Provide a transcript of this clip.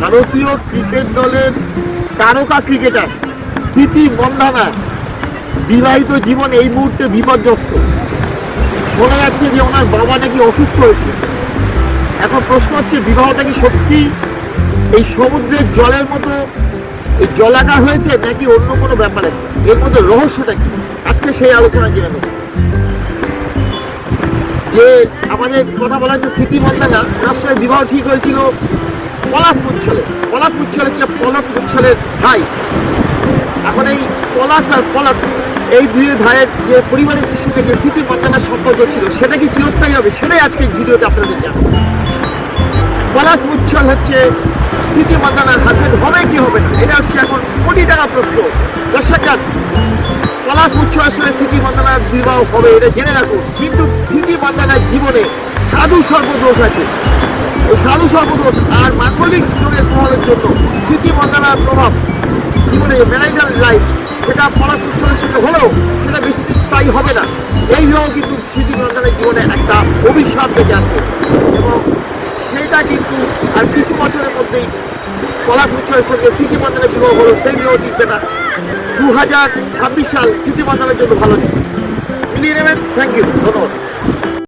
ভারতীয় ক্রিকেট দলের তারকা ক্রিকেটার স্মৃতি মন্ধানা বিবাহিত জীবন এই মুহূর্তে বিপর্যস্ত। শোনা যাচ্ছে যে ওনার বাবা নাকি অসুস্থ হয়েছিল। এখন প্রশ্ন হচ্ছে, বিবাহটা কি সত্যি এই সমুদ্রের জলের মতো এই জলাকার হয়েছে, নাকি অন্য কোনো ব্যাপার আছে? এর মধ্যে রহস্যটা কি? আজকে সেই আলোচনা জেনে নেব। যে আমাদের কথা বলা হচ্ছে স্মৃতি মন্ধানা, ওনার সঙ্গে বিবাহ ঠিক হয়েছিল পলাশ মুচ্ছলে। পলাশ মুচ্ছল হচ্ছে পলক মুচ্ছলের ভাই। এখন এই পলাশ আর পলক এই দুই ভাইয়ের যে পরিবারের সঙ্গে যে স্মৃতি মন্ধানার সম্পর্ক ছিল, সেটা কি চিরস্থায়ী হবে? সেটাই আজকে ভিডিওতে আপনাদের জানাবো। পলাশ মুচ্ছল হচ্ছে স্মৃতি মন্ধানার হাজবেন্ড, হবে কি হবে না, এটা হচ্ছে এখন কোটি টাকা প্রশ্ন। দর্শক, পলাশ মুচ্ছলের সঙ্গে স্মৃতি মন্ধানার বিবাহ হবে, এটা জেনে রাখুন। কিন্তু স্মৃতি মন্ধানার জীবনে সাধু সর্বদোষ আছে। এই সাধু সর্বদোষ আর মাঙ্গলিক যোগের প্রভাবের জন্য স্মৃতি মন্ধানার প্রভাব জীবনে ম্যারিটাল লাইফ, সেটা পলাশ মুচ্ছলের সঙ্গে হলেও সেটা বেশি দিন স্থায়ী হবে না। এই বিবাহ কিন্তু স্মৃতি মন্ধানার জীবনে একটা অভিশাপ ডেকে আনবে, এবং সেইটা কিন্তু আর কিছু বছরের মধ্যেই পলাশ মুচ্ছলের সঙ্গে স্মৃতি মন্ধানার বিবাহ হলো, সেই বিবাহ টিকবে না। 2026 সাল স্মৃতি মন্ধানার জন্য ভালো নেই, মিলিয়ে নেবেন। থ্যাংক ইউ, ধন্যবাদ।